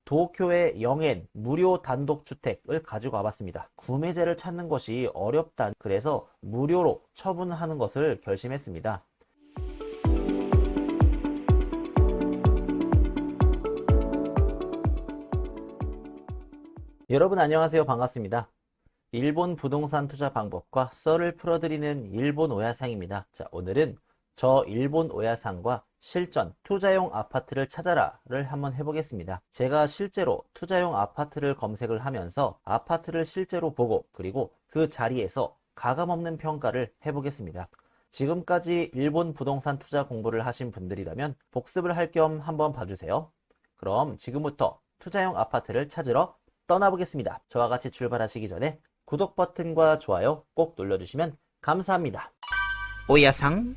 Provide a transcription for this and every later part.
도쿄의 영엔 무료 단독주택을 가지고 와봤습니다. 구매자를 찾는 것이 어렵다. 그래서 무료로 처분하는 것을 결심했습니다. 여러분 안녕하세요. 반갑습니다. 일본 부동산 투자 방법과 썰을 풀어드리는 일본 오야상입니다. 자, 오늘은 저 일본 오야상과 실전 투자용 아파트를 찾아라를 한번 해보겠습니다. 제가 실제로 투자용 아파트를 검색을 하면서 아파트를 실제로 보고 그리고 그 자리에서 가감없는 평가를 해보겠습니다. 지금까지 일본 부동산 투자 공부를 하신 분들이라면 복습을 할 겸 한번 봐주세요. 그럼 지금부터 투자용 아파트를 찾으러 떠나보겠습니다. 저와 같이 출발하시기 전에 구독 버튼과 좋아요 꼭 눌러주시면 감사합니다. 오야상.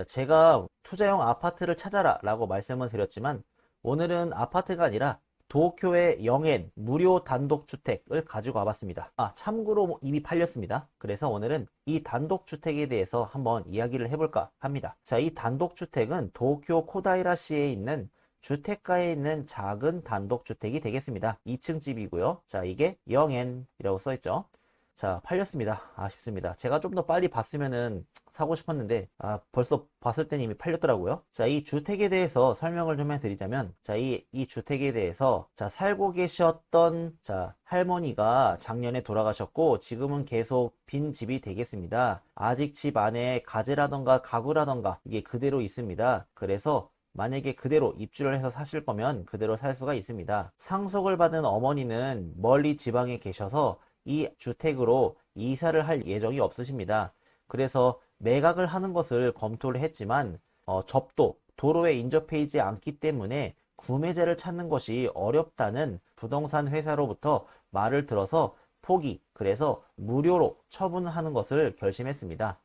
제가 투자용 아파트를 찾아라 라고 말씀을 드렸지만 오늘은 아파트가 아니라 도쿄의 영엔 무료 단독주택을 가지고 와봤습니다. 참고로 이미 팔렸습니다. 그래서 오늘은 이 단독주택에 대해서 한번 이야기를 해볼까 합니다. 자, 이 단독주택은 도쿄 코다이라시에 있는 주택가에 있는 작은 단독주택이 되겠습니다. 2층 집이고요. 자, 이게 영엔이라고 써있죠. 자, 팔렸습니다. 아쉽습니다. 제가 좀 더 빨리 봤으면은 사고 싶었는데 벌써 봤을 때는 이미 팔렸더라고요. 자, 이 주택에 대해서 설명을 좀 해드리자면, 자, 이 주택에 대해서, 자, 살고 계셨던, 자, 할머니가 작년에 돌아가셨고 지금은 계속 빈 집이 되겠습니다. 아직 집 안에 가재라던가 가구라던가 이게 그대로 있습니다. 그래서 만약에 그대로 입주를 해서 사실 거면 그대로 살 수가 있습니다. 상속을 받은 어머니는 멀리 지방에 계셔서 이 주택으로 이사를 할 예정이 없으십니다. 그래서 매각을 하는 것을 검토를 했지만 접도, 도로에 인접해 있지 않기 때문에 구매자를 찾는 것이 어렵다는 부동산 회사로부터 말을 들어서 포기, 그래서 무료로 처분하는 것을 결심했습니다.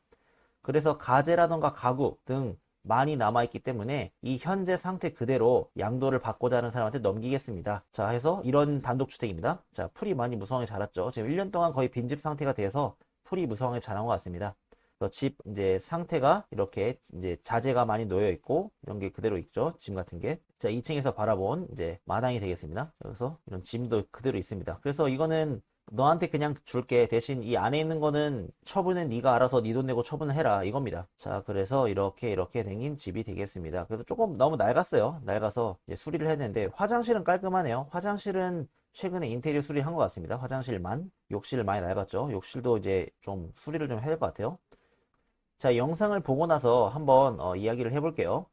그래서 가재라던가 가구 등 많이 남아있기 때문에 이 현재 상태 그대로 양도를 받고자 하는 사람한테 넘기겠습니다. 자, 해서 이런 단독주택입니다. 자, 풀이 많이 무성하게 자랐죠. 지금 1년 동안 거의 빈집 상태가 돼서 풀이 무성하게 자란 것 같습니다. 집 이제 상태가 이렇게 이제 자재가 많이 놓여 있고 이런 게 그대로 있죠. 짐 같은 게. 자, 2층에서 바라본 이제 마당이 되겠습니다. 그래서 이런 짐도 그대로 있습니다. 그래서 이거는 너한테 그냥 줄게. 대신 이 안에 있는 거는 처분은 네가 알아서 네 돈 내고 처분을 해라 이겁니다. 자, 그래서 이렇게 생긴 집이 되겠습니다. 그래도 조금 너무 낡았어요. 낡아서 이제 수리를 했는데 화장실은 깔끔하네요. 화장실은 최근에 인테리어 수리한 것 같습니다. 화장실만. 욕실 많이 낡았죠. 욕실도 이제 좀 수리를 좀 해야 될 것 같아요. 자, 영상을 보고 나서 한번 이야기를 해볼게요.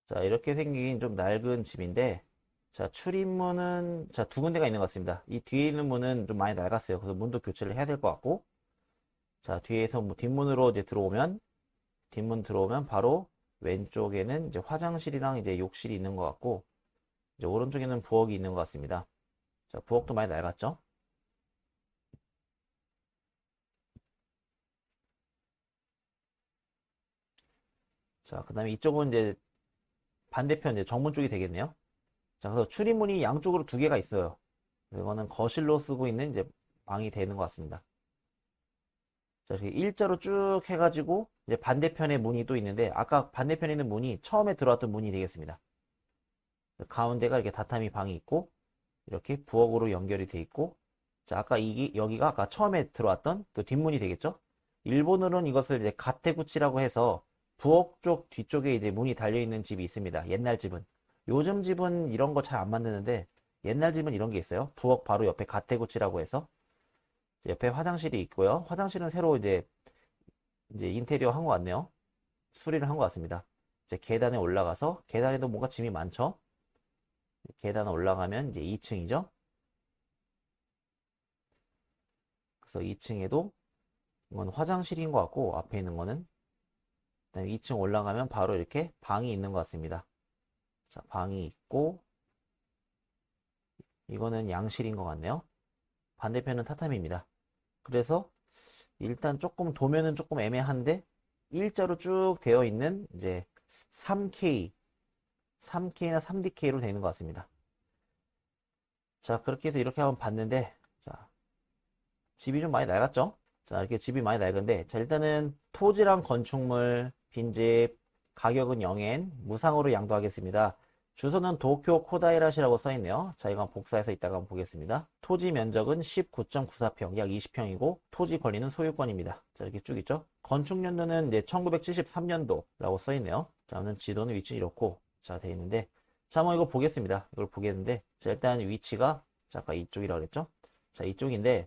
자, 이렇게 생긴 좀 낡은 집인데, 자, 출입문은, 자, 두 군데가 있는 것 같습니다. 이 뒤에 있는 문은 좀 많이 낡았어요. 그래서 문도 교체를 해야 될 것 같고, 자, 뒤에서 뭐 뒷문으로 이제 뒷문 들어오면 바로 왼쪽에는 이제 화장실이랑 이제 욕실이 있는 것 같고, 이제 오른쪽에는 부엌이 있는 것 같습니다. 자, 부엌도 많이 낡았죠? 자, 그 다음에 이쪽은 이제 반대편 이제 정문 쪽이 되겠네요. 자, 그래서 출입문이 양쪽으로 두 개가 있어요. 이거는 거실로 쓰고 있는 이제 방이 되는 것 같습니다. 자, 이렇게 일자로 쭉 해가지고 이제 반대편에 문이 또 있는데 아까 반대편에 있는 문이 처음에 들어왔던 문이 되겠습니다. 가운데가 이렇게 다타미 방이 있고 이렇게 부엌으로 연결이 돼 있고, 자, 아까 여기가 아까 처음에 들어왔던 그 뒷문이 되겠죠? 일본어로는 이것을 이제 가테구치라고 해서 부엌 쪽 뒤쪽에 이제 문이 달려 있는 집이 있습니다. 옛날 집은. 요즘 집은 이런 거 잘 안 만드는데 옛날 집은 이런 게 있어요. 부엌 바로 옆에 가테구치라고 해서 옆에 화장실이 있고요. 화장실은 새로 이제 인테리어 한 것 같네요. 수리를 한 것 같습니다. 이제 계단에 올라가서 계단에도 뭔가 짐이 많죠. 계단 올라가면 이제 2층이죠. 그래서 2층에도 이건 화장실인 것 같고 앞에 있는 거는, 그다음에 2층 올라가면 바로 이렇게 방이 있는 것 같습니다. 자, 방이 있고 이거는 양실인 것 같네요. 반대편은 타타미입니다. 그래서 일단 조금 도면은 조금 애매한데 일자로 쭉 되어 있는 이제 3K나 3DK로 되어 있는 것 같습니다. 자, 그렇게 해서 이렇게 한번 봤는데, 자, 집이 좀 많이 낡았죠? 자, 이렇게 집이 많이 낡은데, 자, 일단은 토지랑 건축물, 빈집, 가격은 0엔, 무상으로 양도하겠습니다. 주소는 도쿄 코다이라시라고 써있네요. 자, 이건 복사해서 이따가 한번 보겠습니다. 토지 면적은 19.94평, 약 20평이고 토지 권리는 소유권입니다. 자, 이렇게 쭉 있죠. 건축 연도는 이제 1973년도라고 써있네요. 자, 오늘 지도는 위치는 이렇고 자, 돼 있는데 자, 한번 이거 보겠습니다. 이걸 보겠는데 자, 일단 위치가 자, 아까 이쪽이라고 그랬죠. 자, 이쪽인데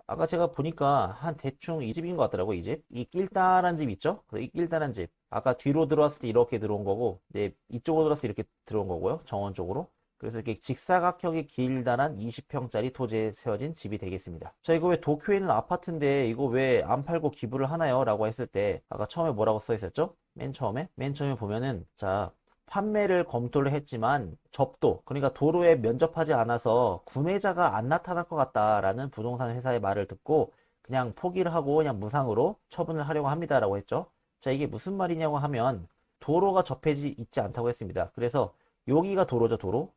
아까 제가 보니까 한 대충 이 집인 것 같더라고, 이 집. 이 길다란 집 있죠? 이 길다란 집. 아까 뒤로 들어왔을 때 이렇게 들어온 거고, 이제 이쪽으로 들어왔을 때 이렇게 들어온 거고요. 정원 쪽으로. 그래서 이렇게 직사각형의 길다란 20평짜리 토지에 세워진 집이 되겠습니다. 자, 이거 왜 도쿄에 있는 아파트인데 이거 왜 안 팔고 기부를 하나요? 라고 했을 때 아까 처음에 뭐라고 써 있었죠? 맨 처음에 보면은 자, 판매를 검토를 했지만 접도, 그러니까 도로에 면접하지 않아서 구매자가 안 나타날 것 같다라는 부동산 회사의 말을 듣고 그냥 포기를 하고 그냥 무상으로 처분을 하려고 합니다라고 했죠. 자, 이게 무슨 말이냐고 하면 도로가 접해지 있지 않다고 했습니다. 그래서 여기가 도로죠, 도로.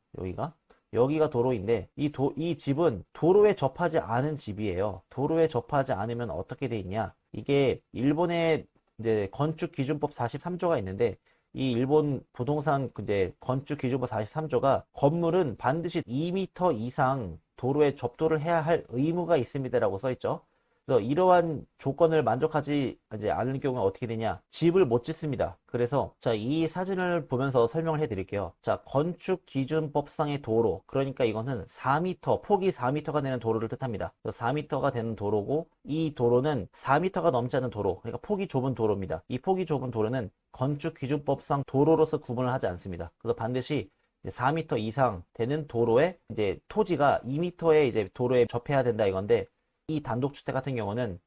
여기가 도로인데 이 집은 도로에 접하지 않은 집이에요. 도로에 접하지 않으면 어떻게 돼 있냐? 이게 일본의 이제 건축기준법 43조가 있는데 이 일본 부동산 이제 건축기준법 43조가 건물은 반드시 2m 이상 도로에 접도를 해야 할 의무가 있습니다라고 써 있죠. 그래서 이러한 조건을 만족하지 이제 않을 경우에 어떻게 되냐? 집을 못 짓습니다. 그래서 자, 이 사진을 보면서 설명을 해 드릴게요. 자, 건축기준법상의 도로, 그러니까 이거는 4m, 폭이 4m가 되는 도로를 뜻합니다. 4m가 되는 도로고 이 도로는 4m가 넘지 않는 도로, 그러니까 폭이 좁은 도로입니다. 이 폭이 좁은 도로는 건축기준법상 도로로서 구분을 하지 않습니다. 그래서 반드시 4m 이상 되는 도로에 이제 토지가 2m의 이제 도로에 접해야 된다 이건데 이 단독주택 같은 경우는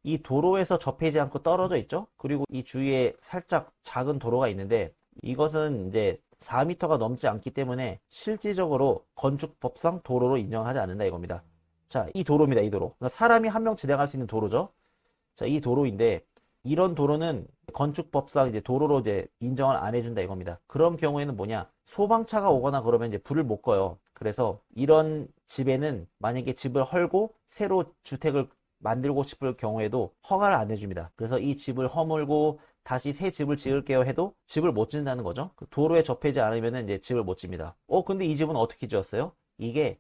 이 도로에서 접히지 않고 떨어져 있죠. 그리고 이 주위에 살짝 작은 도로가 있는데 이것은 이제 4m가 넘지 않기 때문에 실질적으로 건축법상 도로로 인정하지 않는다 이겁니다. 자, 이 도로입니다. 이 도로. 그러니까 사람이 한 명 지나갈 수 있는 도로죠. 자, 이 도로인데 이런 도로는 건축법상 이제 도로로 이제 인정을 안 해준다 이겁니다. 그런 경우에는 뭐냐? 소방차가 오거나 그러면 이제 불을 못 꺼요. 그래서 이런 집에는 만약에 집을 헐고 새로 주택을 만들고 싶을 경우에도 허가를 안 해줍니다. 그래서 이 집을 허물고 다시 새 집을 지을게요 해도 집을 못 짓는다는 거죠. 도로에 접하지 않으면 이제 집을 못 집니다. 근데 이 집은 어떻게 지었어요? 이게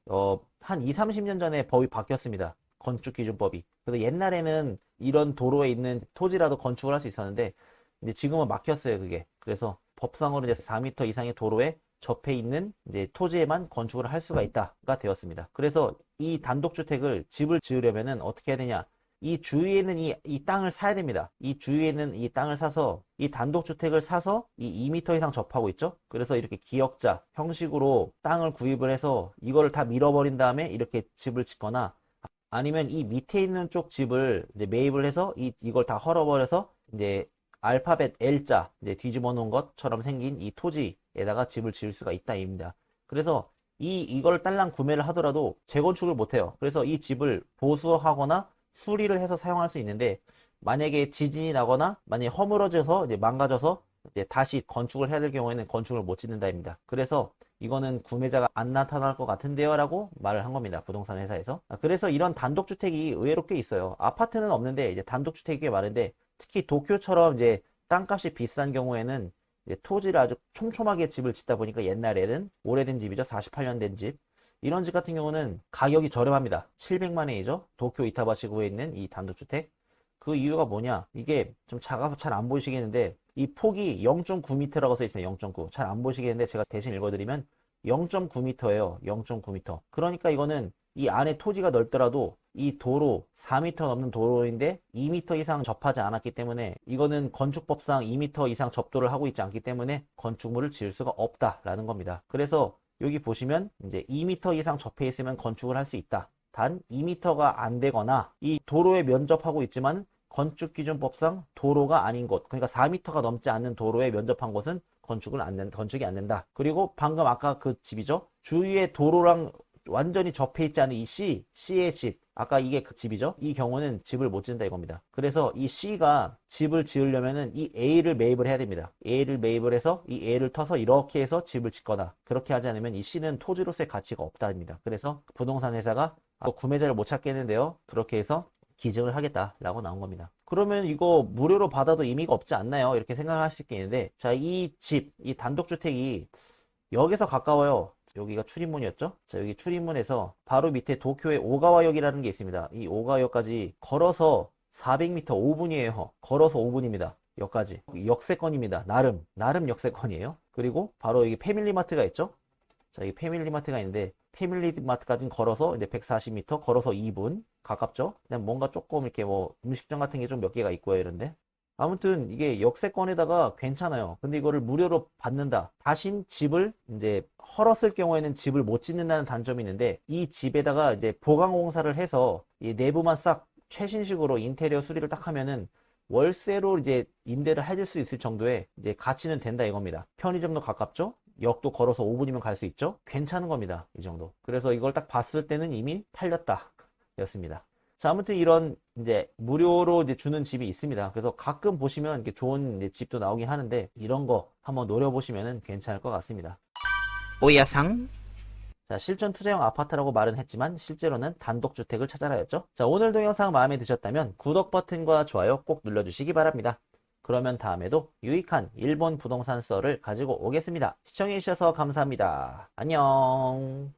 한 2, 30년 전에 법이 바뀌었습니다. 건축기준법이. 그래서 옛날에는 이런 도로에 있는 토지라도 건축을 할 수 있었는데 이제 지금은 막혔어요, 그게. 그래서 법상으로 이제 4m 이상의 도로에 접해 있는 이제 토지에만 건축을 할 수가 있다가 되었습니다. 그래서 이 단독주택을 집을 지으려면은 어떻게 해야 되냐? 이 주위에는 이 땅을 사야 됩니다. 이 주위에는 이 땅을 사서 이 단독주택을 사서 이 2m 이상 접하고 있죠. 그래서 이렇게 기역자 형식으로 땅을 구입을 해서 이거를 다 밀어버린 다음에 이렇게 집을 짓거나 아니면 이 밑에 있는 쪽 집을 이제 매입을 해서 이걸 다 헐어버려서 이제 알파벳 L자 이제 뒤집어 놓은 것처럼 생긴 이 토지에다가 집을 지을 수가 있다 입니다. 그래서 이걸 딸랑 구매를 하더라도 재건축을 못 해요. 그래서 이 집을 보수하거나 수리를 해서 사용할 수 있는데 만약에 지진이 나거나 만약에 허물어져서 이제 망가져서 이제 다시 건축을 해야 될 경우에는 건축을 못 짓는다입니다. 그래서 이거는 구매자가 안 나타날 것 같은데요 라고 말을 한 겁니다. 부동산 회사에서. 그래서 이런 단독주택이 의외로 꽤 있어요. 아파트는 없는데 이제 단독주택이 꽤 많은데 특히 도쿄처럼 이제 땅값이 비싼 경우에는 이제 토지를 아주 촘촘하게 집을 짓다 보니까 옛날에는 오래된 집이죠. 48년 된 집. 이런 집 같은 경우는 가격이 저렴합니다. 700만 엔이죠. 도쿄 이타바시구에 있는 이 단독주택. 그 이유가 뭐냐? 이게 좀 작아서 잘 안 보이시겠는데 이 폭이 0.9m라고 써 있어요. 0.9. 잘 안 보이시겠는데 제가 대신 읽어드리면 0.9m예요. 0.9m. 그러니까 이거는 이 안에 토지가 넓더라도 이 도로 4m 넘는 도로인데 2m 이상 접하지 않았기 때문에 이거는 건축법상 2m 이상 접도를 하고 있지 않기 때문에 건축물을 지을 수가 없다라는 겁니다. 그래서 여기 보시면 이제 2m 이상 접해 있으면 건축을 할 수 있다. 단 2m가 안 되거나 이 도로에 면접하고 있지만 건축기준법상 도로가 아닌 곳, 그러니까 4m가 넘지 않는 도로에 면접한 곳은 건축이 안 된다. 그리고 방금 아까 그 집이죠. 주위에 도로랑 완전히 접해 있지 않은 이 C의 집, 아까 이게 그 집이죠. 이 경우는 집을 못 짓는다 이겁니다. 그래서 이 C가 집을 지으려면은 이 A를 매입을 해야 됩니다. A를 매입을 해서 이 A를 터서 이렇게 해서 집을 짓거나 그렇게 하지 않으면 이 C는 토지로서의 가치가 없다입니다. 그래서 부동산 회사가 구매자를 못 찾겠는데요. 그렇게 해서 기증을 하겠다라고 나온 겁니다. 그러면 이거 무료로 받아도 의미가 없지 않나요? 이렇게 생각할 수 있겠는데, 자, 이 집, 이 단독주택이 역에서 가까워요. 여기가 출입문이었죠? 자, 여기 출입문에서 바로 밑에 도쿄의 오가와역이라는 게 있습니다. 이 오가와역까지 걸어서 400m 5분이에요. 걸어서 5분입니다. 역까지. 역세권입니다. 나름 역세권이에요. 그리고 바로 여기 패밀리마트가 있죠? 자, 이 패밀리마트가 있는데, 패밀리마트까지는 걸어서 이제 140m, 걸어서 2분. 가깝죠? 그냥 뭔가 조금 이렇게 뭐 음식점 같은 게 좀 몇 개가 있고요, 이런데. 아무튼 이게 역세권에다가 괜찮아요. 근데 이거를 무료로 받는다. 다신 집을 이제 헐었을 경우에는 집을 못 짓는다는 단점이 있는데, 이 집에다가 이제 보강공사를 해서 이 내부만 싹 최신식으로 인테리어 수리를 딱 하면은 월세로 이제 임대를 해줄 수 있을 정도의 이제 가치는 된다 이겁니다. 편의점도 가깝죠? 역도 걸어서 5분이면 갈 수 있죠? 괜찮은 겁니다. 이 정도. 그래서 이걸 딱 봤을 때는 이미 팔렸다. 였습니다. 자, 아무튼 이런 이제 무료로 이제 주는 집이 있습니다. 그래서 가끔 보시면 이렇게 좋은 이제 집도 나오긴 하는데 이런 거 한번 노려보시면 괜찮을 것 같습니다. 오야상 자, 실전 투자용 아파트라고 말은 했지만 실제로는 단독주택을 찾아라였죠. 자, 오늘 동영상 마음에 드셨다면 구독 버튼과 좋아요 꼭 눌러주시기 바랍니다. 그러면 다음에도 유익한 일본 부동산 썰을 가지고 오겠습니다. 시청해주셔서 감사합니다. 안녕.